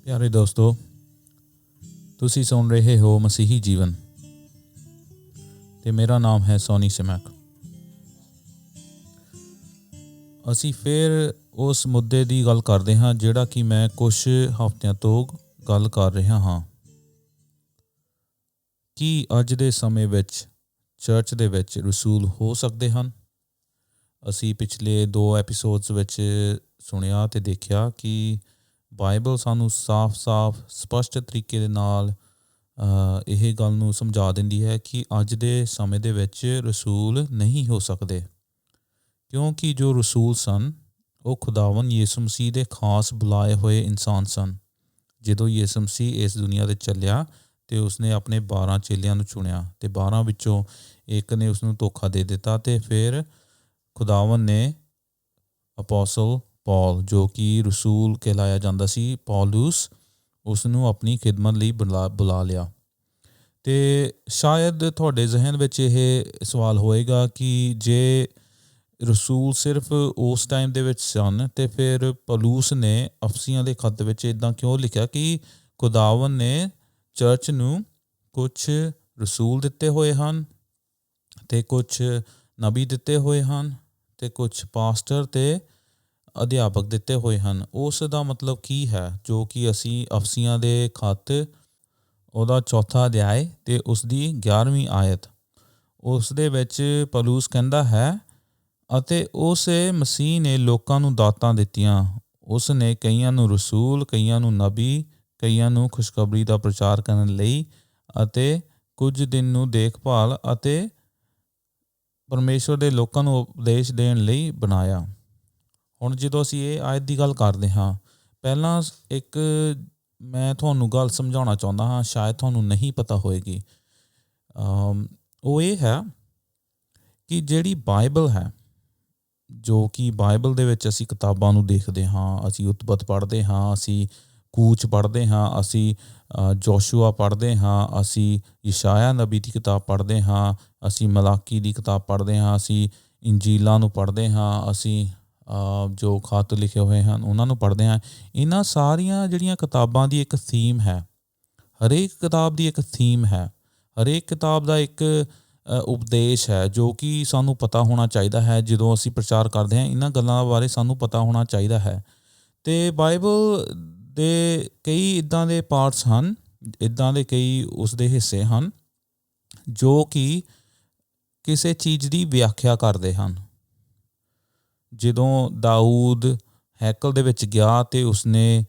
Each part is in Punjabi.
ਪਿਆਰੇ ਦੋਸਤੋ, ਤੁਸੀਂ ਸੁਣ ਰਹੇ ਹੋ ਮਸੀਹੀ ਜੀਵਨ ਤੇ ਮੇਰਾ ਨਾਮ ਹੈ ਸੋਨੀ ਸਿਮੈਕ। ਅਸੀਂ ਫਿਰ ਉਸ ਮੁੱਦੇ ਦੀ ਗੱਲ ਕਰਦੇ ਹਾਂ ਜਿਹੜਾ ਕਿ ਮੈਂ ਕੁਝ ਹਫ਼ਤਿਆਂ ਤੋਂ ਗੱਲ ਕਰ ਰਿਹਾ ਹਾਂ ਕਿ ਅੱਜ ਦੇ ਸਮੇਂ ਵਿੱਚ ਚਰਚ ਦੇ ਵਿੱਚ ਰਸੂਲ ਹੋ ਸਕਦੇ ਹਨ। ਅਸੀਂ ਪਿਛਲੇ 2 ਐਪੀਸੋਡਸ ਵਿੱਚ ਸੁਣਿਆ ਤੇ ਦੇਖਿਆ ਕਿ ਬਾਈਬਲ ਸਾਨੂੰ ਸਾਫ਼-ਸਾਫ਼ ਸਪਸ਼ਟ ਤਰੀਕੇ ਦੇ ਨਾਲ ਇਹ ਗੱਲ ਨੂੰ ਸਮਝਾ ਦਿੰਦੀ ਹੈ ਕਿ ਅੱਜ ਦੇ ਸਮੇਂ ਦੇ ਵਿੱਚ ਰਸੂਲ ਨਹੀਂ ਹੋ ਸਕਦੇ, ਕਿਉਂਕਿ ਜੋ ਰਸੂਲ ਸਨ ਉਹ ਖੁਦਾਵੰਦ ਯਿਸੂ ਮਸੀਹ ਦੇ ਖਾਸ ਬੁਲਾਏ ਹੋਏ ਇਨਸਾਨ ਸਨ। ਜਦੋਂ ਯਿਸੂ ਮਸੀਹ ਇਸ ਦੁਨੀਆ 'ਤੇ ਚੱਲਿਆ ਅਤੇ ਉਸਨੇ ਆਪਣੇ 12 ਚੇਲਿਆਂ ਨੂੰ ਚੁਣਿਆ ਅਤੇ 12 ਵਿੱਚੋਂ ਇੱਕ ਨੇ ਉਸਨੂੰ ਧੋਖਾ ਦੇ ਦਿੱਤਾ ਅਤੇ ਫਿਰ ਖੁਦਾਵੰਦ ਨੇ ਅਪੋਸਲ ਪੌਲ, ਜੋ ਕਿ ਰਸੂਲ ਕਹਿਲਾਇਆ ਜਾਂਦਾ ਸੀ, ਪੌਲੁਸ, ਉਸ ਨੂੰ ਆਪਣੀ ਖਿਦਮਤ ਲਈ ਬੁਲਾ ਲਿਆ। ਅਤੇ ਸ਼ਾਇਦ ਤੁਹਾਡੇ ਜ਼ਿਹਨ ਵਿੱਚ ਇਹ ਸਵਾਲ ਹੋਏਗਾ ਕਿ ਜੇ ਰਸੂਲ ਸਿਰਫ ਉਸ ਟਾਈਮ ਦੇ ਵਿੱਚ ਸਨ ਅਤੇ ਫਿਰ ਪੌਲੁਸ ਨੇ ਅਫਸੀਆਂ ਦੇ ਖੱਤ ਵਿੱਚ ਇੱਦਾਂ ਕਿਉਂ ਲਿਖਿਆ ਕਿ ਖੁਦਾਵੰਦ ਨੇ ਚਰਚ ਨੂੰ ਕੁਛ ਰਸੂਲ ਦਿੱਤੇ ਹੋਏ ਹਨ ਅਤੇ ਕੁਛ ਨਬੀ ਦਿੱਤੇ ਹੋਏ ਹਨ ਅਤੇ ਕੁਛ ਪਾਸਟਰ ਅਤੇ ਅਧਿਆਪਕ ਦਿੱਤੇ ਹੋਏ ਹਨ। ਉਸ ਦਾ ਮਤਲਬ ਕੀ ਹੈ, ਜੋ ਕਿ ਅਸੀਂ ਅਫਸੀਆਂ ਦੇ ਖੱਤ ਉਹਦਾ 4 ਅਧਿਆਇ ਅਤੇ ਉਸਦੀ 11ਵੀਂ ਆਇਤ, ਉਸ ਦੇ ਵਿੱਚ ਪੌਲੁਸ ਕਹਿੰਦਾ ਹੈ, ਅਤੇ ਉਸ ਮਸੀਹ ਨੇ ਲੋਕਾਂ ਨੂੰ ਦਾਤਾਂ ਦਿੱਤੀਆਂ। ਉਸ ਨੇ ਕਈਆਂ ਨੂੰ ਰਸੂਲ, ਕਈਆਂ ਨੂੰ ਨਬੀ, ਕਈਆਂ ਨੂੰ ਖੁਸ਼ਖਬਰੀ ਦਾ ਪ੍ਰਚਾਰ ਕਰਨ ਲਈ ਅਤੇ ਕੁਝ ਦਿਨ ਨੂੰ ਦੇਖਭਾਲ ਅਤੇ ਪਰਮੇਸ਼ਵਰ ਦੇ ਲੋਕਾਂ ਨੂੰ ਉਪਦੇਸ਼ ਦੇਣ ਲਈ ਬਣਾਇਆ। ਹੁਣ ਜਦੋਂ ਅਸੀਂ ਇਹ ਆਇਤ ਦੀ ਗੱਲ ਕਰਦੇ ਹਾਂ, ਪਹਿਲਾਂ ਇੱਕ ਮੈਂ ਤੁਹਾਨੂੰ ਗੱਲ ਸਮਝਾਉਣਾ ਚਾਹੁੰਦਾ ਹਾਂ, ਸ਼ਾਇਦ ਤੁਹਾਨੂੰ ਨਹੀਂ ਪਤਾ ਹੋਏਗੀ। ਉਹ ਇਹ ਹੈ ਕਿ ਜਿਹੜੀ ਬਾਈਬਲ ਹੈ, ਜੋ ਕਿ ਬਾਈਬਲ ਦੇ ਵਿੱਚ ਅਸੀਂ ਕਿਤਾਬਾਂ ਨੂੰ ਦੇਖਦੇ ਹਾਂ, ਅਸੀਂ ਉਤਪਤ ਪੜ੍ਹਦੇ ਹਾਂ, ਅਸੀਂ ਕੂਚ ਪੜ੍ਹਦੇ ਹਾਂ, ਅਸੀਂ ਜੋਸ਼ੂਆ ਪੜ੍ਹਦੇ ਹਾਂ, ਅਸੀਂ ਯਸ਼ਾਇਆ ਨਬੀ ਦੀ ਕਿਤਾਬ ਪੜ੍ਹਦੇ ਹਾਂ, ਅਸੀਂ ਮਲਾਕੀ ਦੀ ਕਿਤਾਬ ਪੜ੍ਹਦੇ ਹਾਂ, ਅਸੀਂ ਇੰਜੀਲਾਂ ਨੂੰ ਪੜ੍ਹਦੇ ਹਾਂ, ਅਸੀਂ ਜੋ ਖੱਤ ਲਿਖੇ ਹੋਏ ਹਨ ਉਹਨਾਂ ਨੂੰ ਪੜ੍ਹਦੇ ਹਾਂ। ਇਹਨਾਂ ਸਾਰੀਆਂ ਜਿਹੜੀਆਂ ਕਿਤਾਬਾਂ ਦੀ ਇੱਕ ਥੀਮ ਹੈ, ਹਰੇਕ ਕਿਤਾਬ ਦੀ ਇੱਕ ਥੀਮ ਹੈ, ਹਰੇਕ ਕਿਤਾਬ ਦਾ ਇੱਕ ਉਪਦੇਸ਼ ਹੈ ਜੋ ਕਿ ਸਾਨੂੰ ਪਤਾ ਹੋਣਾ ਚਾਹੀਦਾ ਹੈ। ਜਦੋਂ ਅਸੀਂ ਪ੍ਰਚਾਰ ਕਰਦੇ ਹਾਂ, ਇਹਨਾਂ ਗੱਲਾਂ ਬਾਰੇ ਸਾਨੂੰ ਪਤਾ ਹੋਣਾ ਚਾਹੀਦਾ ਹੈ। ਅਤੇ ਬਾਈਬਲ ਦੇ ਕਈ ਇੱਦਾਂ ਦੇ ਪਾਰਟਸ ਹਨ, ਇੱਦਾਂ ਦੇ ਕਈ ਉਸਦੇ ਹਿੱਸੇ ਹਨ ਜੋ ਕਿ ਕਿਸੇ ਚੀਜ਼ ਦੀ ਵਿਆਖਿਆ ਕਰਦੇ ਹਨ। ਜਦੋਂ ਦਾਊਦ ਹੈਕਲ ਦੇ ਵਿੱਚ ਗਿਆ ਅਤੇ ਉਸਨੇ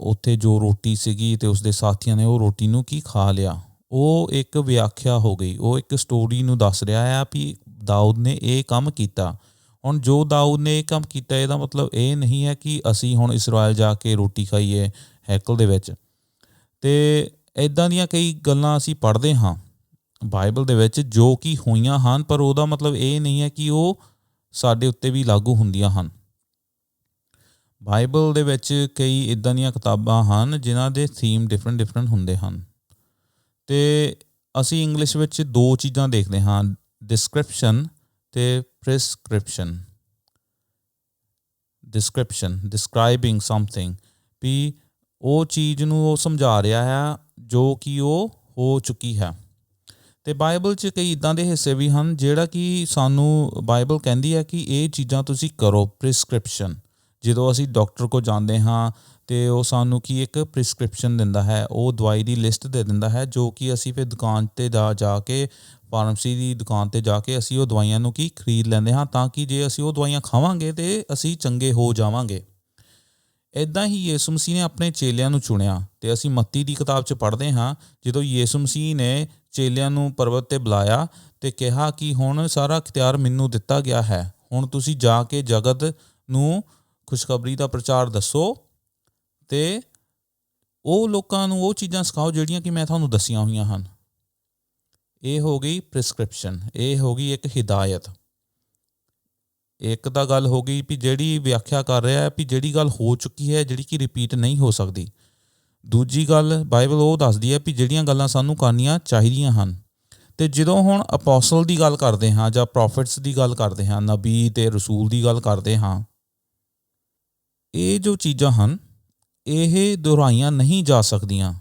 ਉੱਥੇ ਜੋ ਰੋਟੀ ਸੀਗੀ ਅਤੇ ਉਸਦੇ ਸਾਥੀਆਂ ਨੇ ਉਹ ਰੋਟੀ ਨੂੰ ਕੀ ਖਾ ਲਿਆ, ਉਹ ਇੱਕ ਵਿਆਖਿਆ ਹੋ ਗਈ, ਉਹ ਇੱਕ ਸਟੋਰੀ ਨੂੰ ਦੱਸ ਰਿਹਾ ਆ ਵੀ ਦਾਊਦ ਨੇ ਇਹ ਕੰਮ ਕੀਤਾ। ਹੁਣ ਜੋ ਦਾਊਦ ਨੇ ਇਹ ਕੰਮ ਕੀਤਾ, ਇਹਦਾ ਮਤਲਬ ਇਹ ਨਹੀਂ ਹੈ ਕਿ ਅਸੀਂ ਹੁਣ ਇਸਰਾਏਲ ਜਾ ਕੇ ਰੋਟੀ ਖਾਈਏ ਹੈਕਲ ਦੇ ਵਿੱਚ। ਅਤੇ ਇੱਦਾਂ ਦੀਆਂ ਕਈ ਗੱਲਾਂ ਅਸੀਂ ਪੜ੍ਹਦੇ ਹਾਂ ਬਾਈਬਲ ਦੇ ਵਿੱਚ ਜੋ ਕਿ ਹੋਈਆਂ ਹਨ, ਪਰ ਉਹਦਾ ਮਤਲਬ ਇਹ ਨਹੀਂ ਹੈ ਕਿ ਉਹ ਸਾਡੇ ਉੱਤੇ ਵੀ ਲਾਗੂ ਹੁੰਦੀਆਂ ਹਨ। ਬਾਈਬਲ ਦੇ ਵਿੱਚ ਕਈ ਇੱਦਾਂ ਦੀਆਂ ਕਿਤਾਬਾਂ ਹਨ ਜਿਨ੍ਹਾਂ ਦੇ ਥੀਮ ਡਿਫਰੈਂਟ ਹੁੰਦੇ ਹਨ। ਅਤੇ ਅਸੀਂ ਇੰਗਲਿਸ਼ ਵਿੱਚ 2 ਚੀਜ਼ਾਂ ਦੇਖਦੇ ਹਾਂ, ਡਿਸਕ੍ਰਿਪਸ਼ਨ ਅਤੇ ਪ੍ਰਿਸਕ੍ਰਿਪਸ਼ਨ। ਡਿਸਕ੍ਰਾਈਬਿੰਗ ਸਮਥਿੰਗ, ਵੀ ਉਹ ਚੀਜ਼ ਨੂੰ ਉਹ ਸਮਝਾ ਰਿਹਾ ਹੈ ਜੋ ਕਿ ਉਹ ਹੋ ਚੁੱਕੀ ਹੈ। ਅਤੇ ਬਾਈਬਲ 'ਚ ਕਈ ਇੱਦਾਂ ਦੇ ਹਿੱਸੇ ਵੀ ਹਨ ਜਿਹੜਾ ਕਿ ਸਾਨੂੰ ਬਾਈਬਲ ਕਹਿੰਦੀ ਹੈ ਕਿ ਇਹ ਚੀਜ਼ਾਂ ਤੁਸੀਂ ਕਰੋ। ਪ੍ਰਿਸਕ੍ਰਿਪਸ਼ਨ, ਜਦੋਂ ਅਸੀਂ ਡਾਕਟਰ ਕੋਲ ਜਾਂਦੇ ਹਾਂ ਅਤੇ ਉਹ ਸਾਨੂੰ ਕੀ ਇੱਕ ਪ੍ਰਿਸਕ੍ਰਿਪਸ਼ਨ ਦਿੰਦਾ ਹੈ, ਉਹ ਦਵਾਈ ਦੀ ਲਿਸਟ ਦੇ ਦਿੰਦਾ ਹੈ, ਜੋ ਕਿ ਅਸੀਂ ਫਿਰ ਦੁਕਾਨ 'ਤੇ ਜਾ ਕੇ ਫਾਰਮੇਸੀ ਦੀ ਦੁਕਾਨ 'ਤੇ ਜਾ ਕੇ ਅਸੀਂ ਉਹ ਦਵਾਈਆਂ ਨੂੰ ਕੀ ਖਰੀਦ ਲੈਂਦੇ ਹਾਂ, ਤਾਂ ਕਿ ਜੇ ਅਸੀਂ ਉਹ ਦਵਾਈਆਂ ਖਾਵਾਂਗੇ ਤਾਂ ਅਸੀਂ ਚੰਗੇ ਹੋ ਜਾਵਾਂਗੇ। ਇੱਦਾਂ ਹੀ ਯਿਸੂ ਮਸੀਹ ਨੇ ਆਪਣੇ ਚੇਲਿਆਂ ਨੂੰ ਚੁਣਿਆ ਅਤੇ ਅਸੀਂ ਮੱਤੀ ਦੀ ਕਿਤਾਬ 'ਚ ਪੜ੍ਹਦੇ ਹਾਂ, ਜਦੋਂ ਯਿਸੂ ਮਸੀਹ ਨੇ ਚੇਲਿਆਂ ਨੂੰ ਪਰਬਤ 'ਤੇ ਬੁਲਾਇਆ ਅਤੇ ਕਿਹਾ ਕਿ ਹੁਣ ਸਾਰਾ ਅਖਤਿਆਰ ਮੈਨੂੰ ਦਿੱਤਾ ਗਿਆ ਹੈ, ਹੁਣ ਤੁਸੀਂ ਜਾ ਕੇ ਜਗਤ ਨੂੰ ਖੁਸ਼ਖਬਰੀ ਦਾ ਪ੍ਰਚਾਰ ਦੱਸੋ ਅਤੇ ਉਹ ਲੋਕਾਂ ਨੂੰ ਉਹ ਚੀਜ਼ਾਂ ਸਿਖਾਓ ਜਿਹੜੀਆਂ ਕਿ ਮੈਂ ਤੁਹਾਨੂੰ ਦੱਸੀਆਂ ਹੋਈਆਂ ਹਨ। ਇਹ ਹੋ ਗਈ ਪ੍ਰਿਸਕ੍ਰਿਪਸ਼ਨ, ਇਹ ਹੋ ਗਈ ਇੱਕ ਹਿਦਾਇਤ। ਇੱਕ ਤਾਂ ਗੱਲ ਹੋ ਗਈ ਵੀ ਜਿਹੜੀ ਵਿਆਖਿਆ ਕਰ ਰਿਹਾ ਹੈ ਵੀ ਜਿਹੜੀ ਗੱਲ ਹੋ ਚੁੱਕੀ ਹੈ, ਜਿਹੜੀ ਕਿ ਰਿਪੀਟ ਨਹੀਂ ਹੋ ਸਕਦੀ। ਦੂਜੀ ਗੱਲ ਬਾਈਬਲ ਉਹ ਦੱਸਦੀ ਹੈ ਵੀ ਜਿਹੜੀਆਂ ਗੱਲਾਂ ਸਾਨੂੰ ਕਰਨੀਆਂ ਚਾਹੀਦੀਆਂ ਹਨ। ਅਤੇ ਜਦੋਂ ਹੁਣ ਅਪੋਸਲ ਦੀ ਗੱਲ ਕਰਦੇ ਹਾਂ ਜਾਂ ਪ੍ਰੋਫਿਟਸ ਦੀ ਗੱਲ ਕਰਦੇ ਹਾਂ, ਨਬੀ ਅਤੇ ਰਸੂਲ ਦੀ ਗੱਲ ਕਰਦੇ ਹਾਂ, ਇਹ ਜੋ ਚੀਜ਼ਾਂ ਹਨ ਇਹ ਦੁਹਰਾਈਆਂ ਨਹੀਂ ਜਾ ਸਕਦੀਆਂ।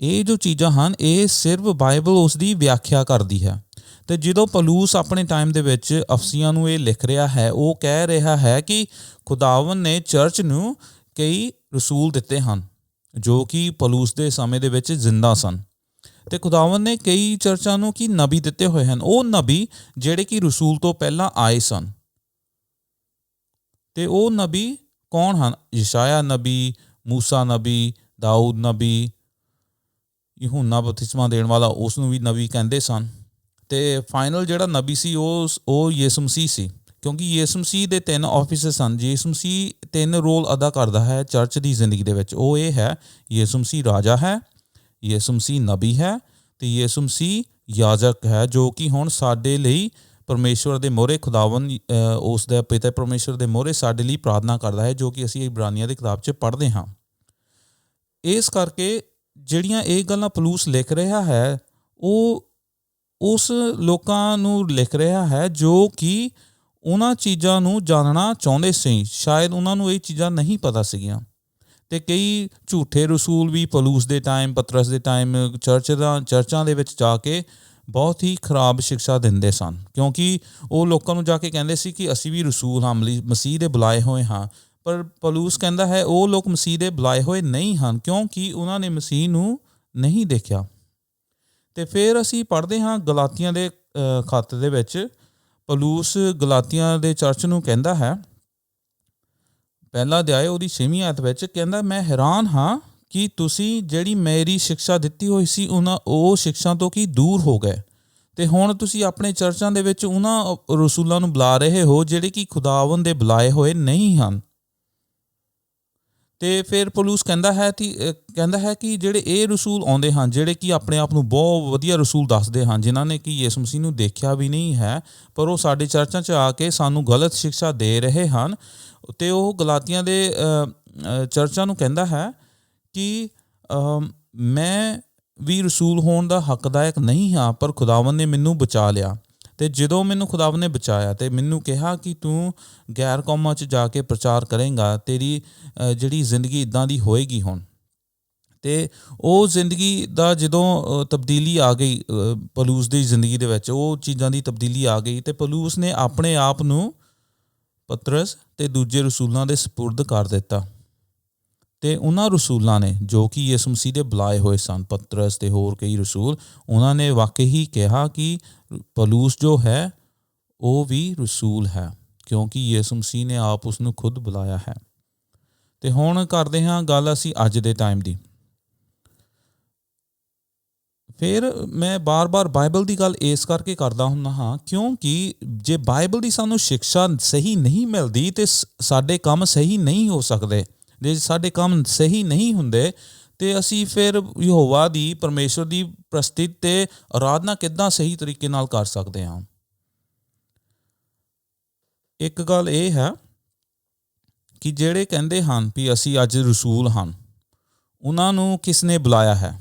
ਇਹ ਜੋ ਚੀਜ਼ਾਂ ਹਨ ਇਹ ਸਿਰਫ ਬਾਈਬਲ ਉਸ ਦੀ ਵਿਆਖਿਆ ਕਰਦੀ ਹੈ। ਅਤੇ ਜਦੋਂ ਪੌਲੁਸ ਆਪਣੇ ਟਾਈਮ ਦੇ ਵਿੱਚ ਅਫਸੀਆਂ ਨੂੰ ਇਹ ਲਿਖ ਰਿਹਾ ਹੈ, ਉਹ ਕਹਿ ਰਿਹਾ ਹੈ ਕਿ ਖੁਦਾਵੰਦ ਨੇ ਚਰਚ ਨੂੰ ਕਈ ਰਸੂਲ ਦਿੱਤੇ ਹਨ ਜੋ ਕਿ ਪੌਲੁਸ ਦੇ ਸਮੇਂ ਦੇ ਵਿੱਚ ਜ਼ਿੰਦਾ ਸਨ, ਅਤੇ ਖੁਦਾਵੰਦ ਨੇ ਕਈ ਚਰਚਾਂ ਨੂੰ ਕਿ ਨਬੀ ਦਿੱਤੇ ਹੋਏ ਹਨ, ਉਹ ਨਬੀ ਜਿਹੜੇ ਕਿ ਰਸੂਲ ਤੋਂ ਪਹਿਲਾਂ ਆਏ ਸਨ। ਅਤੇ ਉਹ ਨਬੀ ਕੌਣ ਹਨ? ਯਸ਼ਾਇਆ ਨਬੀ, ਮੂਸਾ ਨਬੀ, ਦਾਊਦ ਨਬੀ, ਯਹੂਨਾ ਬਪਤਿਸਮਾ ਦੇਣ ਵਾਲਾ ਉਸ ਨੂੰ ਵੀ ਨਬੀ ਕਹਿੰਦੇ ਸਨ। ਅਤੇ ਫਾਈਨਲ ਜਿਹੜਾ ਨਬੀ ਸੀ ਉਹ ਯਿਸੂ ਮਸੀਹ ਸੀ, ਕਿਉਂਕਿ ਯਿਸੂ ਮਸੀਹ ਦੇ 3 ਆਫਿਸ ਸਨ। ਯਿਸੂ ਮਸੀਹ 3 ਰੋਲ ਅਦਾ ਕਰਦਾ ਹੈ ਚਰਚ ਦੀ ਜ਼ਿੰਦਗੀ ਦੇ ਵਿੱਚ। ਉਹ ਇਹ ਹੈ, ਯਿਸੂ ਮਸੀਹ ਰਾਜਾ ਹੈ, ਯਿਸੂ ਮਸੀਹ ਨਬੀ ਹੈ, ਅਤੇ ਯਿਸੂ ਮਸੀਹ ਯਾਜਕ ਹੈ, ਜੋ ਕਿ ਹੁਣ ਸਾਡੇ ਲਈ ਪਰਮੇਸ਼ਵਰ ਦੇ ਮੂਹਰੇ ਖੁਦਾਵੰਦ ਉਸ ਦਾ ਪਿਤਾ ਪਰਮੇਸ਼ਵਰ ਦੇ ਮੂਹਰੇ ਸਾਡੇ ਲਈ ਪ੍ਰਾਰਥਨਾ ਕਰਦਾ ਹੈ, ਜੋ ਕਿ ਅਸੀਂ ਇਬਰਾਨੀਆਂ ਦੀ ਕਿਤਾਬ 'ਚ ਪੜ੍ਹਦੇ ਹਾਂ। ਇਸ ਕਰਕੇ ਜਿਹੜੀਆਂ ਇਹ ਗੱਲਾਂ ਪੌਲੁਸ ਲਿਖ ਰਿਹਾ ਹੈ ਉਹ ਉਸ ਲੋਕਾਂ ਨੂੰ ਲਿਖ ਰਿਹਾ ਹੈ ਜੋ ਕਿ ਉਹਨਾਂ ਚੀਜ਼ਾਂ ਨੂੰ ਜਾਣਨਾ ਚਾਹੁੰਦੇ ਸੀ। ਸ਼ਾਇਦ ਉਹਨਾਂ ਨੂੰ ਇਹ ਚੀਜ਼ਾਂ ਨਹੀਂ ਪਤਾ ਸੀਗੀਆਂ, ਅਤੇ ਕਈ ਝੂਠੇ ਰਸੂਲ ਵੀ ਪੌਲੁਸ ਦੇ ਟਾਈਮ, ਪਤਰਸ ਦੇ ਟਾਈਮ ਚਰਚਾਂ ਦੇ ਵਿੱਚ ਜਾ ਕੇ ਬਹੁਤ ਹੀ ਖਰਾਬ ਸਿਕਸ਼ਾ ਦਿੰਦੇ ਸਨ, ਕਿਉਂਕਿ ਉਹ ਲੋਕਾਂ ਨੂੰ ਜਾ ਕੇ ਕਹਿੰਦੇ ਸੀ ਕਿ ਅਸੀਂ ਵੀ ਰਸੂਲ ਹਾਂ, ਮਸੀਹ ਦੇ ਬੁਲਾਏ ਹੋਏ ਹਾਂ। ਪਰ ਪੌਲੁਸ ਕਹਿੰਦਾ ਹੈ ਉਹ ਲੋਕ ਮਸੀਹ ਦੇ ਬੁਲਾਏ ਹੋਏ ਨਹੀਂ ਹਨ, ਕਿਉਂਕਿ ਉਹਨਾਂ ਨੇ ਮਸੀਹ ਨੂੰ ਨਹੀਂ ਦੇਖਿਆ। ਅਤੇ ਫਿਰ ਅਸੀਂ ਪੜ੍ਹਦੇ ਹਾਂ ਗਲਾਤੀਆਂ ਦੇ ਖੱਤ ਦੇ ਵਿੱਚ ਪੌਲੁਸ ਗਲਾਤੀਆਂ ਦੇ ਚਰਚ ਨੂੰ ਕਹਿੰਦਾ ਹੈ, ਪਹਿਲਾ ਅਧਿਆਇ ਉਹਦੀ 6ਵੀਂ ਆਇਤ ਵਿੱਚ ਕਹਿੰਦਾ, ਮੈਂ ਹੈਰਾਨ ਹਾਂ ਕਿ ਤੁਸੀਂ ਜਿਹੜੀ ਮੇਰੀ ਸਿਕਸ਼ਾ ਦਿੱਤੀ ਹੋਈ ਸੀ ਉਹ ਸਿਕਸ਼ਾ ਤੋਂ ਕੀ ਦੂਰ ਹੋ ਗਏ, ਅਤੇ ਹੁਣ ਤੁਸੀਂ ਆਪਣੇ ਚਰਚਾਂ ਦੇ ਵਿੱਚ ਉਹਨਾਂ ਰਸੂਲਾਂ ਨੂੰ ਬੁਲਾ ਰਹੇ ਹੋ ਜਿਹੜੇ ਕਿ ਖੁਦਾਵੰਦ ਦੇ ਬੁਲਾਏ ਹੋਏ ਨਹੀਂ ਹਨ। ਅਤੇ ਫਿਰ ਪੌਲੁਸ ਕਹਿੰਦਾ ਹੈ ਕਿ ਜਿਹੜੇ ਇਹ ਰਸੂਲ ਆਉਂਦੇ ਹਨ, ਜਿਹੜੇ ਕਿ ਆਪਣੇ ਆਪ ਨੂੰ ਬਹੁਤ ਵਧੀਆ ਰਸੂਲ ਦੱਸਦੇ ਹਨ, ਜਿਨ੍ਹਾਂ ਨੇ ਕਿ ਯਿਸੂ ਮਸੀਹ ਨੂੰ ਦੇਖਿਆ ਵੀ ਨਹੀਂ ਹੈ, ਪਰ ਉਹ ਸਾਡੇ ਚਰਚਾਂ 'ਚ ਆ ਕੇ ਸਾਨੂੰ ਗਲਤ ਸਿਕਸ਼ਾ ਦੇ ਰਹੇ ਹਨ। ਅਤੇ ਉਹ ਗਲਾਤੀਆਂ ਦੇ ਚਰਚਾਂ ਨੂੰ ਕਹਿੰਦਾ ਹੈ ਕਿ ਮੈਂ ਵੀ ਰਸੂਲ ਹੋਣ ਦਾ ਹੱਕਦਾਇਕ ਨਹੀਂ ਹਾਂ, ਪਰ ਖੁਦਾਵੰਦ ਨੇ ਮੈਨੂੰ ਬਚਾ ਲਿਆ। ਅਤੇ ਜਦੋਂ ਮੈਨੂੰ ਖੁਦਾਵੰਦ ਨੇ ਬਚਾਇਆ ਅਤੇ ਮੈਨੂੰ ਕਿਹਾ ਕਿ ਤੂੰ ਗੈਰ ਕੌਮਾਂ 'ਚ ਜਾ ਕੇ ਪ੍ਰਚਾਰ ਕਰੇਂਗਾ, ਤੇਰੀ ਜਿਹੜੀ ਜ਼ਿੰਦਗੀ ਇੱਦਾਂ ਦੀ ਹੋਏਗੀ ਹੁਣ। ਅਤੇ ਉਹ ਜ਼ਿੰਦਗੀ ਦਾ ਜਦੋਂ ਤਬਦੀਲੀ ਆ ਗਈ ਪੌਲੁਸ ਦੀ ਜ਼ਿੰਦਗੀ ਦੇ ਵਿੱਚ, ਉਹ ਚੀਜ਼ਾਂ ਦੀ ਤਬਦੀਲੀ ਆ ਗਈ, ਅਤੇ ਪੌਲੁਸ ਨੇ ਆਪਣੇ ਆਪ ਨੂੰ ਪਤਰਸ ਅਤੇ ਦੂਜੇ ਰਸੂਲਾਂ ਦੇ ਸਪੁਰਦ ਕਰ ਦਿੱਤਾ। ਅਤੇ ਉਹਨਾਂ ਰਸੂਲਾਂ ਨੇ ਜੋ ਕਿ ਯਿਸੂ ਮਸੀਹ ਦੇ ਬੁਲਾਏ ਹੋਏ ਸਨ, ਪਤਰਸ ਅਤੇ ਹੋਰ ਕਈ ਰਸੂਲ, ਉਹਨਾਂ ਨੇ ਵਾਕਈ ਹੀ ਕਿਹਾ ਕਿ ਪੌਲੁਸ ਜੋ ਹੈ ਉਹ ਵੀ ਰਸੂਲ ਹੈ, ਕਿਉਂਕਿ ਯਿਸੂ ਮਸੀਹ ਨੇ ਆਪ ਉਸ ਨੂੰ ਖੁਦ ਬੁਲਾਇਆ ਹੈ। ਅਤੇ ਹੁਣ ਕਰਦੇ ਹਾਂ ਗੱਲ ਅਸੀਂ ਅੱਜ ਦੇ ਟਾਈਮ ਦੀ। ਫਿਰ ਮੈਂ ਬਾਰ-ਬਾਰ ਬਾਈਬਲ ਦੀ ਗੱਲ ਇਸ ਕਰਕੇ ਕਰਦਾ ਹੁੰਦਾ ਹਾਂ, ਕਿਉਂਕਿ ਜੇ ਬਾਈਬਲ ਦੀ ਸਾਨੂੰ ਸਿਕਸ਼ਾ ਸਹੀ ਨਹੀਂ ਮਿਲਦੀ ਅਤੇ ਸਾਡੇ ਕੰਮ ਸਹੀ ਨਹੀਂ ਹੋ ਸਕਦੇ। ਜੇ ਸਾਡੇ ਕੰਮ ਸਹੀ ਨਹੀਂ ਹੁੰਦੇ ਅਤੇ ਅਸੀਂ ਫਿਰ ਯਹੋਵਾ ਦੀ, ਪਰਮੇਸ਼ਵਰ ਦੀ ਪ੍ਰਸਤੁਤੀ ਅਤੇ ਅਰਾਧਨਾ ਕਿੱਦਾਂ ਸਹੀ ਤਰੀਕੇ ਨਾਲ ਕਰ ਸਕਦੇ ਹਾਂ। ਇੱਕ ਗੱਲ ਇਹ ਹੈ ਕਿ ਜਿਹੜੇ ਕਹਿੰਦੇ ਹਨ ਵੀ ਅਸੀਂ ਅੱਜ ਰਸੂਲ ਹਨ, ਉਹਨਾਂ ਨੂੰ ਕਿਸ ਨੇ ਬੁਲਾਇਆ ਹੈ?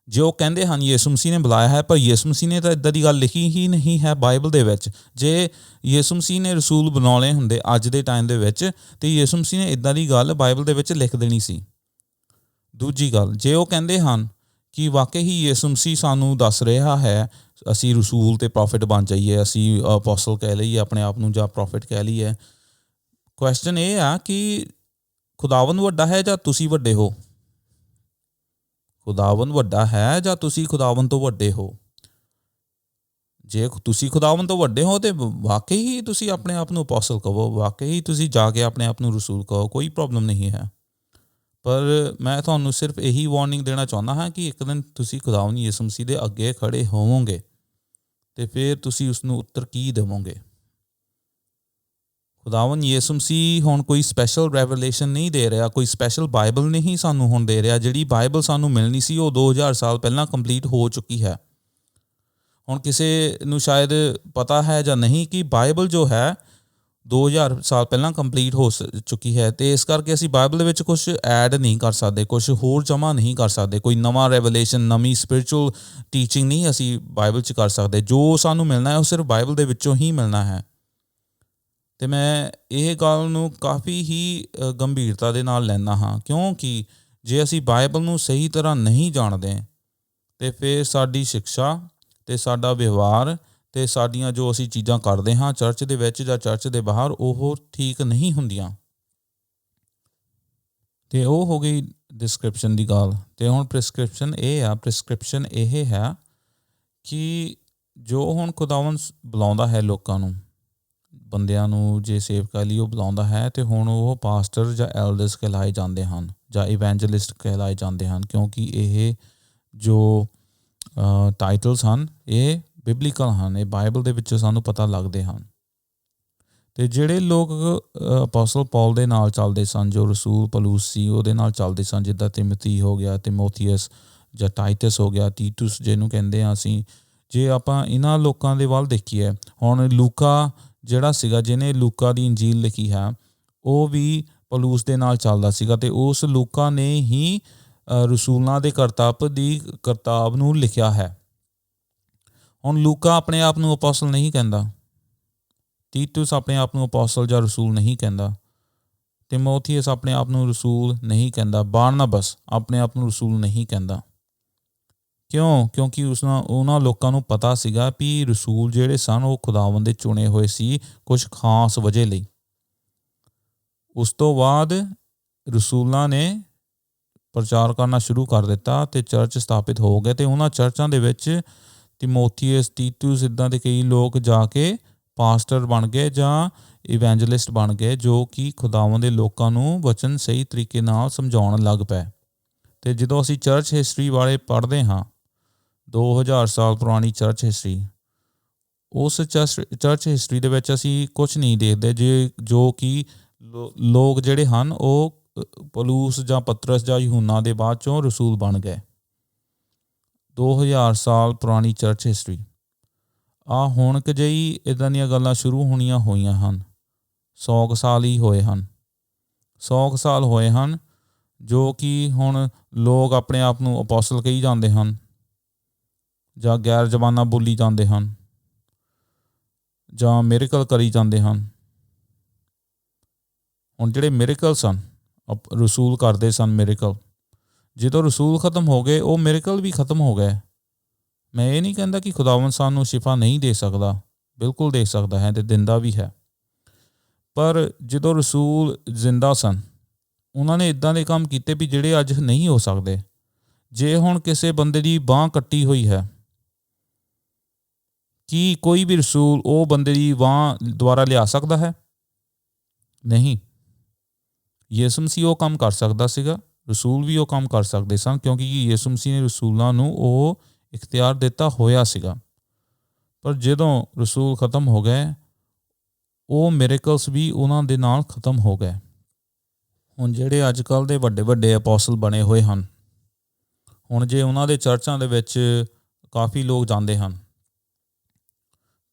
ਜੇ ਉਹ ਕਹਿੰਦੇ ਹਨ ਯਿਸੂ ਮਸੀਹ ਨੇ ਬੁਲਾਇਆ ਹੈ, ਪਰ ਯਿਸੂ ਮਸੀਹ ਨੇ ਤਾਂ ਇੱਦਾਂ ਦੀ ਗੱਲ ਲਿਖੀ ਹੀ ਨਹੀਂ ਹੈ ਬਾਈਬਲ ਦੇ ਵਿੱਚ। ਜੇ ਯਿਸੂ ਮਸੀਹ ਨੇ ਰਸੂਲ ਬਣਾਉਣੇ ਹੁੰਦੇ ਅੱਜ ਦੇ ਟਾਈਮ ਦੇ ਵਿੱਚ, ਅਤੇ ਯਿਸੂ ਮਸੀਹ ਨੇ ਇੱਦਾਂ ਦੀ ਗੱਲ ਬਾਈਬਲ ਦੇ ਵਿੱਚ ਲਿਖ ਦੇਣੀ ਸੀ। ਦੂਜੀ ਗੱਲ, ਜੇ ਉਹ ਕਹਿੰਦੇ ਹਨ ਕਿ ਵਾਕਈ ਹੀ ਯਿਸੂ ਮਸੀਹ ਸਾਨੂੰ ਦੱਸ ਰਿਹਾ ਹੈ ਅਸੀਂ ਰਸੂਲ ਅਤੇ ਪ੍ਰੋਫਿਟ ਬਣ ਜਾਈਏ, ਅਸੀਂ ਅਪੋਸਲ ਕਹਿ ਲਈਏ ਆਪਣੇ ਆਪ ਨੂੰ ਜਾਂ ਪ੍ਰੋਫਿਟ ਕਹਿ ਲਈਏ, ਕੁਐਸਚਨ ਇਹ ਆ ਕਿ ਖੁਦਾਵੰਦ ਵੱਡਾ ਹੈ ਜਾਂ ਤੁਸੀਂ ਵੱਡੇ ਹੋ? ਖੁਦਾਵੰਦ ਵੱਡਾ ਹੈ ਜਾਂ ਤੁਸੀਂ ਖੁਦਾਵੰਦ ਤੋਂ ਵੱਡੇ ਹੋ? ਜੇ ਤੁਸੀਂ ਖੁਦਾਵੰਦ ਤੋਂ ਵੱਡੇ ਹੋ ਤਾਂ ਵਾਕਈ ਹੀ ਤੁਸੀਂ ਆਪਣੇ ਆਪ ਨੂੰ ਅਪੋਸਲ ਕਹੋ, ਵਾਕਈ ਹੀ ਤੁਸੀਂ ਜਾ ਕੇ ਆਪਣੇ ਆਪ ਨੂੰ ਰਸੂਲ ਕਹੋ, ਕੋਈ ਪ੍ਰੋਬਲਮ ਨਹੀਂ ਹੈ। ਪਰ ਮੈਂ ਤੁਹਾਨੂੰ ਸਿਰਫ ਇਹੀ ਵਾਰਨਿੰਗ ਦੇਣਾ ਚਾਹੁੰਦਾ ਹਾਂ ਕਿ ਇੱਕ ਦਿਨ ਤੁਸੀਂ ਖੁਦਾਵੰਦ ਯਿਸੂ ਮਸੀਹ ਦੇ ਅੱਗੇ ਖੜ੍ਹੇ ਹੋਵੋਗੇ ਅਤੇ ਫਿਰ ਤੁਸੀਂ ਉਸਨੂੰ ਉੱਤਰ ਕੀ ਦੇਵੋਗੇ? ਖੁਦਾਵੰਦ ਯਿਸੂ ਮਸੀਹ ਹੁਣ ਕੋਈ ਸਪੈਸ਼ਲ ਰੈਵਲੇਸ਼ਨ ਨਹੀਂ ਦੇ ਰਿਹਾ, ਕੋਈ ਸਪੈਸ਼ਲ ਬਾਈਬਲ ਨਹੀਂ ਸਾਨੂੰ ਹੁਣ ਦੇ ਰਿਹਾ। ਜਿਹੜੀ ਬਾਈਬਲ ਸਾਨੂੰ ਮਿਲਣੀ ਸੀ ਉਹ 2000 ਸਾਲ ਪਹਿਲਾਂ ਕੰਪਲੀਟ ਹੋ ਚੁੱਕੀ ਹੈ। ਹੁਣ ਕਿਸੇ ਨੂੰ ਸ਼ਾਇਦ ਪਤਾ ਹੈ ਜਾਂ ਨਹੀਂ ਕਿ ਬਾਈਬਲ ਜੋ ਹੈ 2000 ਸਾਲ ਪਹਿਲਾਂ ਕੰਪਲੀਟ ਹੋ ਚੁੱਕੀ ਹੈ, ਅਤੇ ਇਸ ਕਰਕੇ ਅਸੀਂ ਬਾਈਬਲ ਦੇ ਵਿੱਚ ਕੁਛ ਐਡ ਨਹੀਂ ਕਰ ਸਕਦੇ, ਕੁਛ ਹੋਰ ਜਮ੍ਹਾਂ ਨਹੀਂ ਕਰ ਸਕਦੇ, ਕੋਈ ਨਵਾਂ ਰੈਵਲੇਸ਼ਨ, ਨਵੀਂ ਸਪਿਰਿਚੁਅਲ ਟੀਚਿੰਗ ਨਹੀਂ ਅਸੀਂ ਬਾਈਬਲ 'ਚ ਕਰ ਸਕਦੇ। ਜੋ ਸਾਨੂੰ ਮਿਲਣਾ ਹੈ ਉਹ ਸਿਰਫ ਬਾਈਬਲ ਦੇ ਵਿੱਚੋਂ ਹੀ ਮਿਲਣਾ ਹੈ। ਅਤੇ ਮੈਂ ਇਹ ਗੱਲ ਨੂੰ ਕਾਫੀ ਹੀ ਗੰਭੀਰਤਾ ਦੇ ਨਾਲ ਲੈਂਦਾ ਹਾਂ, ਕਿਉਂਕਿ ਜੇ ਅਸੀਂ ਬਾਈਬਲ ਨੂੰ ਸਹੀ ਤਰ੍ਹਾਂ ਨਹੀਂ ਜਾਣਦੇ ਅਤੇ ਫਿਰ ਸਾਡੀ ਸਿਕਸ਼ਾ ਅਤੇ ਸਾਡਾ ਵਿਵਹਾਰ ਅਤੇ ਸਾਡੀਆਂ ਜੋ ਅਸੀਂ ਚੀਜ਼ਾਂ ਕਰਦੇ ਹਾਂ ਚਰਚ ਦੇ ਵਿੱਚ ਜਾਂ ਚਰਚ ਦੇ ਬਾਹਰ, ਉਹ ਠੀਕ ਨਹੀਂ ਹੁੰਦੀਆਂ। ਅਤੇ ਉਹ ਹੋ ਗਈ ਡਿਸਕ੍ਰਿਪਸ਼ਨ ਦੀ ਗੱਲ। ਅਤੇ ਹੁਣ ਪ੍ਰਿਸਕ੍ਰਿਪਸ਼ਨ ਇਹ ਹੈ ਕਿ ਜੋ ਹੁਣ ਖੁਦਾਵੰਦ ਬੁਲਾਉਂਦਾ ਹੈ ਲੋਕਾਂ ਨੂੰ, ਬੰਦਿਆਂ ਨੂੰ ਜੇ ਸੇਵਕਾਂ ਲਈ ਉਹ ਬੁਲਾਉਂਦਾ ਹੈ, ਅਤੇ ਹੁਣ ਉਹ ਪਾਸਟਰ ਜਾਂ ਐਲਡਰਸ ਕਹਿਲਾਏ ਜਾਂਦੇ ਹਨ ਜਾਂ ਇਵੈਂਜਲਿਸਟ ਕਹਿਲਾਏ ਜਾਂਦੇ ਹਨ, ਕਿਉਂਕਿ ਇਹ ਜੋ ਟਾਈਟਲਸ ਹਨ ਇਹ ਬਿਬਲੀਕਲ ਹਨ, ਇਹ ਬਾਈਬਲ ਦੇ ਵਿੱਚੋਂ ਸਾਨੂੰ ਪਤਾ ਲੱਗਦੇ ਹਨ। ਅਤੇ ਜਿਹੜੇ ਲੋਕ ਅਪੋਸਲ ਪੌਲ ਦੇ ਨਾਲ ਚੱਲਦੇ ਸਨ, ਜੋ ਰਸੂਲ ਪੌਲੁਸ ਸੀ ਉਹਦੇ ਨਾਲ ਚੱਲਦੇ ਸਨ, ਜਿੱਦਾਂ ਤਿਮੋਥੀ ਹੋ ਗਿਆ, ਤਿਮੋਥੀਅਸ ਜਾਂ ਟਾਈਟਸ ਹੋ ਗਿਆ, ਟੀਟੁਸ ਜਿਹਨੂੰ ਕਹਿੰਦੇ ਹਾਂ ਅਸੀਂ, ਜੇ ਆਪਾਂ ਇਹਨਾਂ ਲੋਕਾਂ ਦੇ ਵੱਲ ਦੇਖੀਏ, ਹੁਣ ਲੂਕਾ ਜਿਹੜਾ ਸੀਗਾ ਜਿਹਨੇ ਲੂਕਾ ਦੀ ਇੰਜੀਲ ਲਿਖੀ ਹੈ, ਉਹ ਵੀ ਪੌਲੁਸ ਦੇ ਨਾਲ ਚੱਲਦਾ ਸੀਗਾ, ਅਤੇ ਉਸ ਲੂਕਾ ਨੇ ਹੀ ਰਸੂਲਾਂ ਦੇ ਕਰਤੱਵ ਨੂੰ ਲਿਖਿਆ ਹੈ। ਹੁਣ ਲੂਕਾ ਆਪਣੇ ਆਪ ਨੂੰ ਅਪੋਸਲ ਨਹੀਂ ਕਹਿੰਦਾ, ਟੀਟੁਸ ਆਪਣੇ ਆਪ ਨੂੰ ਅਪੋਸਲ ਜਾਂ ਰਸੂਲ ਨਹੀਂ ਕਹਿੰਦਾ, ਤਿਮੋਥੀਅਸ ਆਪਣੇ ਆਪ ਨੂੰ ਰਸੂਲ ਨਹੀਂ ਕਹਿੰਦਾ, ਬਾਰਨਬਸ ਆਪਣੇ ਆਪ ਨੂੰ ਰਸੂਲ ਨਹੀਂ ਕਹਿੰਦਾ। ਕਿਉਂਕਿ ਉਹਨਾਂ ਲੋਕਾਂ ਨੂੰ ਪਤਾ ਸੀਗਾ ਵੀ ਰਸੂਲ ਜਿਹੜੇ ਸਨ ਉਹ ਖੁਦਾਵੰਦ ਦੇ ਚੁਣੇ ਹੋਏ ਸੀ ਕੁਝ ਖਾਸ ਵਜ੍ਹਾ ਲਈ। ਉਸ ਤੋਂ ਬਾਅਦ ਰਸੂਲਾਂ ਨੇ ਪ੍ਰਚਾਰ ਕਰਨਾ ਸ਼ੁਰੂ ਕਰ ਦਿੱਤਾ ਅਤੇ ਚਰਚ ਸਥਾਪਿਤ ਹੋ ਗਏ, ਅਤੇ ਉਹਨਾਂ ਚਰਚਾਂ ਦੇ ਵਿੱਚ ਤਿਮੋਥੀਅਸ, ਟੀਟੁਸ ਇੱਦਾਂ ਦੇ ਕਈ ਲੋਕ ਜਾ ਕੇ ਪਾਸਟਰ ਬਣ ਗਏ ਜਾਂ ਇਵੈਂਜਲਿਸਟ ਬਣ ਗਏ, ਜੋ ਕਿ ਖੁਦਾਵੰਦ ਦੇ ਲੋਕਾਂ ਨੂੰ ਵਚਨ ਸਹੀ ਤਰੀਕੇ ਨਾਲ ਸਮਝਾਉਣ ਲੱਗ ਪਏ। ਅਤੇ ਜਦੋਂ ਅਸੀਂ ਚਰਚ ਹਿਸਟਰੀ ਬਾਰੇ ਪੜ੍ਹਦੇ ਹਾਂ, 2000 ਸਾਲ ਪੁਰਾਣੀ ਚਰਚ ਹਿਸਟਰੀ, ਉਸ ਚਰਚ ਹਿਸਟਰੀ ਦੇ ਵਿੱਚ ਅਸੀਂ ਕੁਛ ਨਹੀਂ ਦੇਖਦੇ ਜੋ ਕਿ ਲੋਕ ਜਿਹੜੇ ਹਨ ਉਹ ਪੌਲੁਸ ਜਾਂ ਪਤਰਸ ਜਾਂ ਯਹੂਨਾ ਦੇ ਬਾਅਦ 'ਚੋਂ ਰਸੂਲ ਬਣ ਗਏ। 2000 ਸਾਲ ਪੁਰਾਣੀ ਚਰਚ ਹਿਸਟਰੀ। ਹੁਣ ਕੁ ਜਿਹੀ ਇੱਦਾਂ ਦੀਆਂ ਗੱਲਾਂ ਸ਼ੁਰੂ ਹੋਈਆਂ ਹਨ, 100 ਕੁ ਸਾਲ ਹੀ ਹੋਏ ਹਨ, 100 ਕੁ ਸਾਲ ਹੋਏ ਹਨ, ਜੋ ਕਿ ਹੁਣ ਲੋਕ ਆਪਣੇ ਆਪ ਨੂੰ ਅਪੋਸਲ ਕਹੀ ਜਾਂਦੇ ਹਨ ਜਾਂ ਗੈਰ ਜ਼ਬਾਨਾਂ ਬੋਲੀ ਜਾਂਦੇ ਹਨ ਜਾਂ ਮਿਰੇਕਲ ਕਰੀ ਜਾਂਦੇ ਹਨ। ਹੁਣ ਜਿਹੜੇ ਮਿਰੇਕਲ ਸਨ, ਰਸੂਲ ਕਰਦੇ ਸਨ ਮਿਰੇਕਲ, ਜਦੋਂ ਰਸੂਲ ਖਤਮ ਹੋ ਗਏ ਉਹ ਮਿਰੇਕਲ ਵੀ ਖਤਮ ਹੋ ਗਏ। ਮੈਂ ਇਹ ਨਹੀਂ ਕਹਿੰਦਾ ਕਿ ਖੁਦਾਵੰਦ ਸਾਨੂੰ ਸ਼ਿਫਾ ਨਹੀਂ ਦੇ ਸਕਦਾ, ਬਿਲਕੁਲ ਦੇ ਸਕਦਾ ਹੈ ਅਤੇ ਦਿੰਦਾ ਵੀ ਹੈ, ਪਰ ਜਦੋਂ ਰਸੂਲ ਜ਼ਿੰਦਾ ਸਨ ਉਹਨਾਂ ਨੇ ਇੱਦਾਂ ਦੇ ਕੰਮ ਕੀਤੇ ਵੀ ਜਿਹੜੇ ਅੱਜ ਨਹੀਂ ਹੋ ਸਕਦੇ। ਜੇ ਹੁਣ ਕਿਸੇ ਬੰਦੇ ਦੀ ਬਾਂਹ ਕੱਟੀ ਹੋਈ ਹੈ, ਕੀ ਕੋਈ ਵੀ ਰਸੂਲ ਉਹ ਬੰਦੇ ਦੀ ਬਾਂਹ ਦੁਬਾਰਾ ਲਿਆ ਸਕਦਾ ਹੈ? ਨਹੀਂ। ਯਿਸੂ ਮਸੀਹ ਉਹ ਕੰਮ ਕਰ ਸਕਦਾ ਸੀਗਾ, ਰਸੂਲ ਵੀ ਉਹ ਕੰਮ ਕਰ ਸਕਦੇ ਸਨ, ਕਿਉਂਕਿ ਯਿਸੂ ਮਸੀਹ ਨੇ ਰਸੂਲਾਂ ਨੂੰ ਉਹ ਇਖਤਿਆਰ ਦਿੱਤਾ ਹੋਇਆ ਸੀਗਾ। ਪਰ ਜਦੋਂ ਰਸੂਲ ਖਤਮ ਹੋ ਗਏ, ਉਹ ਮਿਰੇਕਲਸ ਵੀ ਉਹਨਾਂ ਦੇ ਨਾਲ ਖਤਮ ਹੋ ਗਏ। ਹੁਣ ਜਿਹੜੇ ਅੱਜ ਕੱਲ੍ਹ ਦੇ ਵੱਡੇ ਵੱਡੇ ਅਪੋਸਲ ਬਣੇ ਹੋਏ ਹਨ, ਹੁਣ ਜੇ ਉਹਨਾਂ ਦੇ ਚਰਚਾਂ ਦੇ ਵਿੱਚ ਕਾਫੀ ਲੋਕ ਜਾਂਦੇ ਹਨ,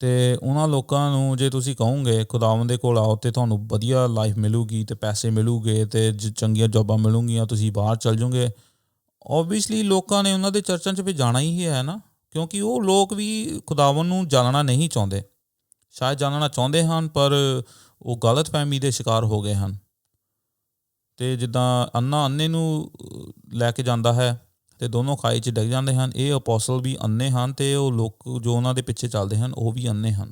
ਅਤੇ ਉਹਨਾਂ ਲੋਕਾਂ ਨੂੰ ਜੇ ਤੁਸੀਂ ਕਹੋਗੇ ਖੁਦਾਵੰਦ ਦੇ ਕੋਲ ਆਓ ਅਤੇ ਤੁਹਾਨੂੰ ਵਧੀਆ ਲਾਈਫ ਮਿਲੂਗੀ ਅਤੇ ਪੈਸੇ ਮਿਲੂਗੇ ਅਤੇ ਚੰਗੀਆਂ ਜੋਬਾਂ ਮਿਲੂਗੀਆਂ, ਤੁਸੀਂ ਬਾਹਰ ਚੱਲ ਜਾਓਗੇ, ਓਬਵੀਅਸਲੀ ਲੋਕਾਂ ਨੇ ਉਹਨਾਂ ਦੇ ਚਰਚਾਂ 'ਚ ਵੀ ਜਾਣਾ ਹੀ ਹੈ ਨਾ, ਕਿਉਂਕਿ ਉਹ ਲੋਕ ਵੀ ਖੁਦਾਵੰਦ ਨੂੰ ਜਾਣਨਾ ਨਹੀਂ ਚਾਹੁੰਦੇ। ਸ਼ਾਇਦ ਜਾਣਨਾ ਚਾਹੁੰਦੇ ਹਨ, ਪਰ ਉਹ ਗਲਤ ਫਹਿਮੀ ਦੇ ਸ਼ਿਕਾਰ ਹੋ ਗਏ ਹਨ। ਅਤੇ ਜਿੱਦਾਂ ਅੰਨੇ ਨੂੰ ਲੈ ਕੇ ਜਾਂਦਾ ਹੈ ਅਤੇ ਦੋਨੋਂ ਖਾਈ 'ਚ ਡਿੱਗ ਜਾਂਦੇ ਹਨ, ਇਹ ਅਪੋਸਲ ਵੀ ਅੰਨੇ ਹਨ ਅਤੇ ਉਹ ਲੋਕ ਜੋ ਉਹਨਾਂ ਦੇ ਪਿੱਛੇ ਚੱਲਦੇ ਹਨ ਉਹ ਵੀ ਅੰਨੇ ਹਨ।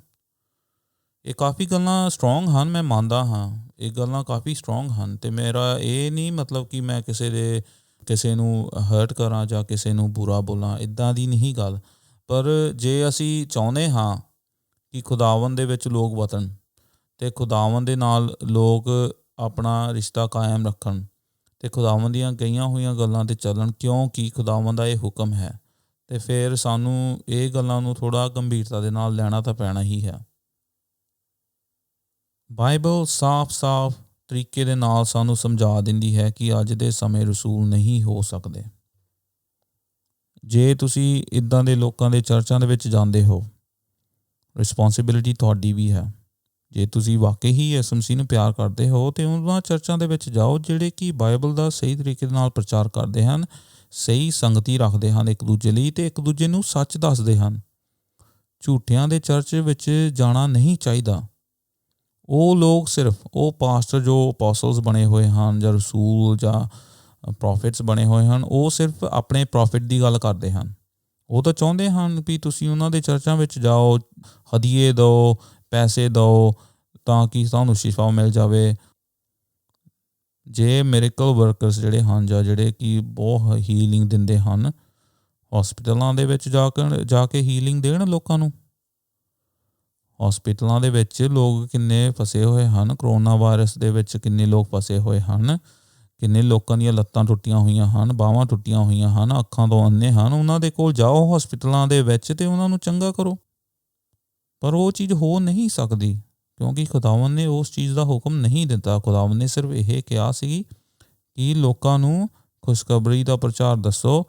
ਇਹ ਕਾਫੀ ਗੱਲਾਂ ਸਟਰੋਂਗ ਹਨ, ਮੈਂ ਮੰਨਦਾ ਹਾਂ, ਇਹ ਗੱਲਾਂ ਕਾਫੀ ਸਟਰੋਂਗ ਹਨ, ਅਤੇ ਮੇਰਾ ਇਹ ਨਹੀਂ ਮਤਲਬ ਕਿ ਮੈਂ ਕਿਸੇ ਨੂੰ ਹਰਟ ਕਰਾਂ ਜਾਂ ਕਿਸੇ ਨੂੰ ਬੁਰਾ ਬੋਲਾਂ, ਇੱਦਾਂ ਦੀ ਨਹੀਂ ਗੱਲ। ਪਰ ਜੇ ਅਸੀਂ ਚਾਹੁੰਦੇ ਹਾਂ ਕਿ ਖੁਦਾਵੰਦ ਦੇ ਵਿੱਚ ਲੋਕ ਵਤਨ ਅਤੇ ਖੁਦਾਵੰਦ ਦੇ ਨਾਲ ਲੋਕ ਆਪਣਾ ਰਿਸ਼ਤਾ ਕਾਇਮ ਰੱਖਣ ਅਤੇ ਖੁਦਾਵੰਦ ਦੀਆਂ ਕਹੀਆਂ ਹੋਈਆਂ ਗੱਲਾਂ 'ਤੇ ਚੱਲਣ, ਕਿਉਂਕਿ ਖੁਦਾਵੰਦ ਦਾ ਇਹ ਹੁਕਮ ਹੈ, ਅਤੇ ਫਿਰ ਸਾਨੂੰ ਇਹ ਗੱਲਾਂ ਨੂੰ ਥੋੜ੍ਹਾ ਗੰਭੀਰਤਾ ਦੇ ਨਾਲ ਲੈਣਾ ਤਾਂ ਪੈਣਾ ਹੀ ਹੈ। ਬਾਈਬਲ ਸਾਫ਼ ਤਰੀਕੇ ਦੇ ਨਾਲ ਸਾਨੂੰ ਸਮਝਾ ਦਿੰਦੀ ਹੈ ਕਿ ਅੱਜ ਦੇ ਸਮੇਂ ਰਸੂਲ ਨਹੀਂ ਹੋ ਸਕਦੇ। ਜੇ ਤੁਸੀਂ ਇੱਦਾਂ ਦੇ ਲੋਕਾਂ ਦੇ ਚਰਚਾਂ ਦੇ ਵਿੱਚ ਜਾਂਦੇ ਹੋ, ਰਿਸਪੋਂਸੀਬਿਲਿਟੀ ਤੁਹਾਡੀ ਵੀ ਹੈ। ਜੇ ਤੁਸੀਂ ਵਾਕਈ ਹੀ ਯਿਸੂ ਮਸੀਹ ਨੂੰ ਪਿਆਰ ਕਰਦੇ ਹੋ ਅਤੇ ਉਹਨਾਂ ਚਰਚਾਂ ਦੇ ਵਿੱਚ ਜਾਓ ਜਿਹੜੇ ਕਿ ਬਾਈਬਲ ਦਾ ਸਹੀ ਤਰੀਕੇ ਦੇ ਨਾਲ ਪ੍ਰਚਾਰ ਕਰਦੇ ਹਨ, ਸਹੀ ਸੰਗਤੀ ਰੱਖਦੇ ਹਨ ਇੱਕ ਦੂਜੇ ਲਈ ਅਤੇ ਇੱਕ ਦੂਜੇ ਨੂੰ ਸੱਚ ਦੱਸਦੇ ਹਨ। ਝੂਠਿਆਂ ਦੇ ਚਰਚ ਵਿੱਚ ਜਾਣਾ ਨਹੀਂ ਚਾਹੀਦਾ। ਉਹ ਲੋਕ ਸਿਰਫ ਉਹ ਪਾਸਟਰ ਜੋ ਅਪੋਸਟਲਸ ਬਣੇ ਹੋਏ ਹਨ ਜਾਂ ਰਸੂਲ ਜਾਂ ਪ੍ਰੋਫਿਟਸ ਬਣੇ ਹੋਏ ਹਨ, ਉਹ ਸਿਰਫ ਆਪਣੇ ਪ੍ਰੋਫਿਟ ਦੀ ਗੱਲ ਕਰਦੇ ਹਨ। ਉਹ ਤਾਂ ਚਾਹੁੰਦੇ ਹਨ ਵੀ ਤੁਸੀਂ ਉਹਨਾਂ ਦੇ ਚਰਚਾਂ ਵਿੱਚ ਜਾਓ, ਹਦੀਏ ਦਿਓ, ਪੈਸੇ ਦਿਓ ਤਾਂ ਕਿ ਤੁਹਾਨੂੰ ਸ਼ਿਫਾ ਮਿਲ ਜਾਵੇ। ਜੇ ਮਿਰੇਕਲ ਵਰਕਰਸ ਜਿਹੜੇ ਹਨ ਜਾਂ ਜਿਹੜੇ ਕਿ ਬਹੁਤ ਹੀਲਿੰਗ ਦਿੰਦੇ ਹਨ, ਹੌਸਪੀਟਲਾਂ ਦੇ ਵਿੱਚ ਜਾ ਕੇ ਹੀਲਿੰਗ ਦੇਣ ਲੋਕਾਂ ਨੂੰ। ਹੌਸਪੀਟਲਾਂ ਦੇ ਵਿੱਚ ਲੋਕ ਕਿੰਨੇ ਫਸੇ ਹੋਏ ਹਨ, ਕਰੋਨਾ ਵਾਇਰਸ ਦੇ ਵਿੱਚ ਕਿੰਨੇ ਲੋਕ ਫਸੇ ਹੋਏ ਹਨ, ਕਿੰਨੇ ਲੋਕਾਂ ਦੀਆਂ ਲੱਤਾਂ ਟੁੱਟੀਆਂ ਹੋਈਆਂ ਹਨ, ਬਾਹਾਂ ਟੁੱਟੀਆਂ ਹੋਈਆਂ ਹਨ, ਅੱਖਾਂ ਤੋਂ ਅੰਨੇ ਹਨ। ਉਹਨਾਂ ਦੇ ਕੋਲ ਜਾਓ ਹੌਸਪੀਟਲਾਂ ਦੇ ਵਿੱਚ ਅਤੇ ਉਹਨਾਂ ਨੂੰ ਚੰਗਾ ਕਰੋ। ਪਰ ਉਹ ਚੀਜ਼ ਹੋ ਨਹੀਂ ਸਕਦੀ ਕਿਉਂਕਿ ਖੁਦਾਵੰਦ ਨੇ ਉਸ ਚੀਜ਼ ਦਾ ਹੁਕਮ ਨਹੀਂ ਦਿੱਤਾ। ਖੁਦਾਵੰਦ ਨੇ ਸਿਰਫ ਇਹ ਕਿਹਾ ਸੀ ਕਿ ਲੋਕਾਂ ਨੂੰ ਖੁਸ਼ਖਬਰੀ ਦਾ ਪ੍ਰਚਾਰ ਦੱਸੋ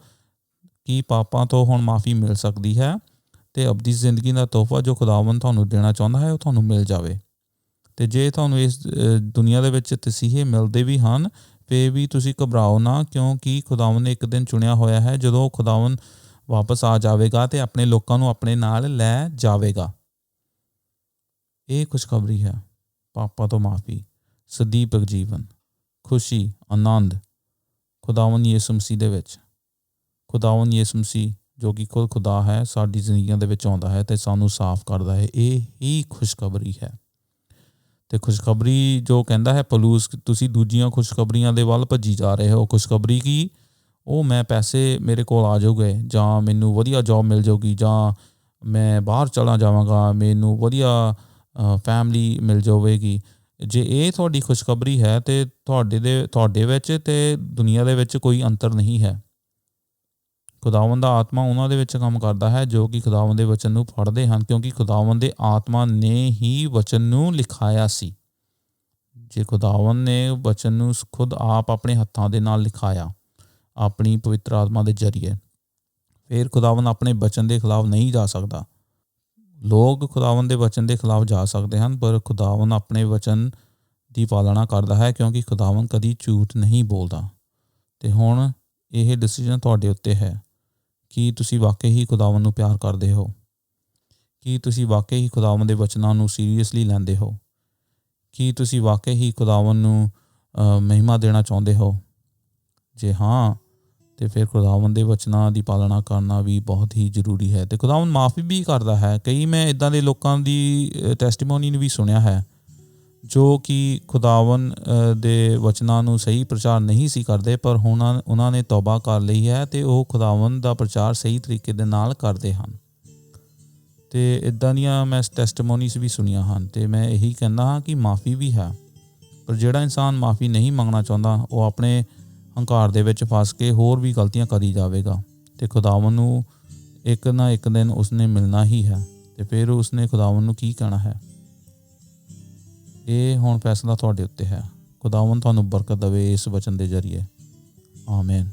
ਕਿ ਪਾਪਾਂ ਤੋਂ ਹੁਣ ਮਾਫ਼ੀ ਮਿਲ ਸਕਦੀ ਹੈ ਅਤੇ ਅਬਦੀ ਜ਼ਿੰਦਗੀ ਦਾ ਤੋਹਫਾ ਜੋ ਖੁਦਾਵੰਦ ਤੁਹਾਨੂੰ ਦੇਣਾ ਚਾਹੁੰਦਾ ਹੈ ਉਹ ਤੁਹਾਨੂੰ ਮਿਲ ਜਾਵੇ। ਅਤੇ ਜੇ ਤੁਹਾਨੂੰ ਇਸ ਦੁਨੀਆ ਦੇ ਵਿੱਚ ਤਸੀਹੇ ਮਿਲਦੇ ਵੀ ਹਨ ਫਿਰ ਵੀ ਤੁਸੀਂ ਘਬਰਾਓ ਨਾ, ਕਿਉਂਕਿ ਖੁਦਾਵੰਦ ਨੇ ਇੱਕ ਦਿਨ ਚੁਣਿਆ ਹੋਇਆ ਹੈ ਜਦੋਂ ਖੁਦਾਵੰਦ ਵਾਪਸ ਆ ਜਾਵੇਗਾ ਅਤੇ ਆਪਣੇ ਲੋਕਾਂ ਨੂੰ ਆਪਣੇ ਨਾਲ ਲੈ ਜਾਵੇਗਾ। ਇਹ ਖੁਸ਼ਖਬਰੀ ਹੈ ਪਾਪਾਂ ਤੋਂ ਮਾਫ਼ੀ, ਸਦੀਪਕ ਜੀਵਨ, ਖੁਸ਼ੀ, ਆਨੰਦ ਖੁਦਾਵੰਦ ਯਿਸੂ ਮਸੀਹ ਦੇ ਵਿੱਚ। ਖੁਦਾਵੰਦ ਯਿਸੂ ਮਸੀਹ ਜੋ ਕਿ ਖੁਦ ਖੁਦਾ ਹੈ ਸਾਡੀ ਜ਼ਿੰਦਗੀਆਂ ਦੇ ਵਿੱਚ ਆਉਂਦਾ ਹੈ ਅਤੇ ਸਾਨੂੰ ਸਾਫ਼ ਕਰਦਾ ਹੈ। ਇਹ ਹੀ ਖੁਸ਼ਖਬਰੀ ਹੈ। ਅਤੇ ਖੁਸ਼ਖਬਰੀ ਜੋ ਕਹਿੰਦਾ ਹੈ ਪੌਲੁਸ, ਤੁਸੀਂ ਦੂਜੀਆਂ ਖੁਸ਼ਖਬਰੀਆਂ ਦੇ ਵੱਲ ਭੱਜੀ ਜਾ ਰਹੇ ਹੋ। ਖੁਸ਼ਖਬਰੀ ਕੀ? ਉਹ ਮੈਂ ਪੈਸੇ ਮੇਰੇ ਕੋਲ ਆ ਜਾਊਗੇ, ਜਾਂ ਮੈਨੂੰ ਵਧੀਆ ਜੋਬ ਮਿਲ ਜਾਊਗੀ, ਜਾਂ ਮੈਂ ਬਾਹਰ ਚਲਾ ਜਾਵਾਂਗਾ, ਮੈਨੂੰ ਵਧੀਆ ਫੈਮਿਲੀ ਮਿਲ ਜਾਵੇਗੀ। ਜੇ ਇਹ ਤੁਹਾਡੀ ਖੁਸ਼ਖਬਰੀ ਹੈ ਅਤੇ ਤੁਹਾਡੇ ਵਿੱਚ ਅਤੇ ਦੁਨੀਆ ਦੇ ਵਿੱਚ ਕੋਈ ਅੰਤਰ ਨਹੀਂ ਹੈ। ਖੁਦਾਵੰਦ ਦਾ ਆਤਮਾ ਉਹਨਾਂ ਦੇ ਵਿੱਚ ਕੰਮ ਕਰਦਾ ਹੈ ਜੋ ਕਿ ਖੁਦਾਵੰਦ ਦੇ ਵਚਨ ਨੂੰ ਪੜ੍ਹਦੇ ਹਨ, ਕਿਉਂਕਿ ਖੁਦਾਵੰਦ ਦੇ ਆਤਮਾ ਨੇ ਹੀ ਵਚਨ ਨੂੰ ਲਿਖਾਇਆ ਸੀ। ਜੇ ਖੁਦਾਵੰਦ ਨੇ ਵਚਨ ਨੂੰ ਖੁਦ ਆਪ ਆਪਣੇ ਹੱਥਾਂ ਦੇ ਨਾਲ ਲਿਖਾਇਆ ਆਪਣੀ ਪਵਿੱਤਰ ਆਤਮਾ ਦੇ ਜ਼ਰੀਏ, ਫਿਰ ਖੁਦਾਵੰਦ ਆਪਣੇ ਵਚਨ ਦੇ ਖਿਲਾਫ ਨਹੀਂ ਜਾ ਸਕਦਾ। ਲੋਕ ਖੁਦਾਵੰਦ ਦੇ ਵਚਨ ਦੇ ਖਿਲਾਫ ਜਾ ਸਕਦੇ ਹਨ, ਪਰ ਖੁਦਾਵੰਦ ਆਪਣੇ ਵਚਨ ਦੀ ਪਾਲਣਾ ਕਰਦਾ ਹੈ ਕਿਉਂਕਿ ਖੁਦਾਵੰਦ ਕਦੀ ਝੂਠ ਨਹੀਂ ਬੋਲਦਾ। ਅਤੇ ਹੁਣ ਇਹ ਡਿਸੀਜ਼ਨ ਤੁਹਾਡੇ ਉੱਤੇ ਹੈ ਕਿ ਤੁਸੀਂ ਵਾਕਈ ਹੀ ਖੁਦਾਵੰਦ ਨੂੰ ਪਿਆਰ ਕਰਦੇ ਹੋ, ਕੀ ਤੁਸੀਂ ਵਾਕਈ ਹੀ ਖੁਦਾਵੰਦ ਦੇ ਵਚਨਾਂ ਨੂੰ ਸੀਰੀਅਸਲੀ ਲੈਂਦੇ ਹੋ, ਕੀ ਤੁਸੀਂ ਵਾਕਈ ਹੀ ਖੁਦਾਵੰਦ ਨੂੰ ਮਹਿਮਾ ਦੇਣਾ ਚਾਹੁੰਦੇ ਹੋ। ਜੇ ਹਾਂ ਅਤੇ ਫਿਰ ਖੁਦਾਵੰਦ ਦੇ ਵਚਨਾਂ ਦੀ ਪਾਲਣਾ ਕਰਨਾ ਵੀ ਬਹੁਤ ਹੀ ਜ਼ਰੂਰੀ ਹੈ। ਅਤੇ ਖੁਦਾਵੰਦ ਮਾਫ਼ੀ ਵੀ ਕਰਦਾ ਹੈ। ਕਈ ਮੈਂ ਇੱਦਾਂ ਦੇ ਲੋਕਾਂ ਦੀ ਟੈਸਟੀਮੋਨੀ ਨੂੰ ਵੀ ਸੁਣਿਆ ਹੈ ਜੋ ਕਿ ਖੁਦਾਵੰਦ ਦੇ ਵਚਨਾਂ ਨੂੰ ਸਹੀ ਪ੍ਰਚਾਰ ਨਹੀਂ ਸੀ ਕਰਦੇ, ਪਰ ਹੁਣ ਉਹਨਾਂ ਨੇ ਤੌਬਾ ਕਰ ਲਈ ਹੈ ਅਤੇ ਉਹ ਖੁਦਾਵੰਦ ਦਾ ਪ੍ਰਚਾਰ ਸਹੀ ਤਰੀਕੇ ਦੇ ਨਾਲ ਕਰਦੇ ਹਨ। ਅਤੇ ਇੱਦਾਂ ਦੀਆਂ ਮੈਂ ਟੈਸਟੀਮੋਨੀਜ਼ ਵੀ ਸੁਣੀਆਂ ਹਨ। ਅਤੇ ਮੈਂ ਇਹੀ ਕਹਿੰਦਾ ਹਾਂ ਕਿ ਮਾਫ਼ੀ ਵੀ ਹੈ, ਪਰ ਜਿਹੜਾ ਇਨਸਾਨ ਮਾਫ਼ੀ ਨਹੀਂ ਮੰਗਣਾ ਚਾਹੁੰਦਾ ਉਹ ਆਪਣੇ ਹੰਕਾਰ ਦੇ ਵਿੱਚ ਫਸ ਕੇ ਹੋਰ ਵੀ ਗਲਤੀਆਂ ਕਰੀ ਜਾਵੇਗਾ ਅਤੇ ਖੁਦਾਵੰਦ ਨੂੰ ਇੱਕ ਨਾ ਇੱਕ ਦਿਨ ਉਸਨੇ ਮਿਲਣਾ ਹੀ ਹੈ ਅਤੇ ਫਿਰ ਉਸਨੇ ਖੁਦਾਵੰਦ ਨੂੰ ਕੀ ਕਹਿਣਾ ਹੈ। ਇਹ ਹੁਣ ਫੈਸਲਾ ਤੁਹਾਡੇ ਉੱਤੇ ਹੈ। ਖੁਦਾਵੰਦ ਤੁਹਾਨੂੰ ਬਰਕਤ ਦੇਵੇ ਇਸ ਵਚਨ ਦੇ ਜ਼ਰੀਏ। ਆਮੀਨ।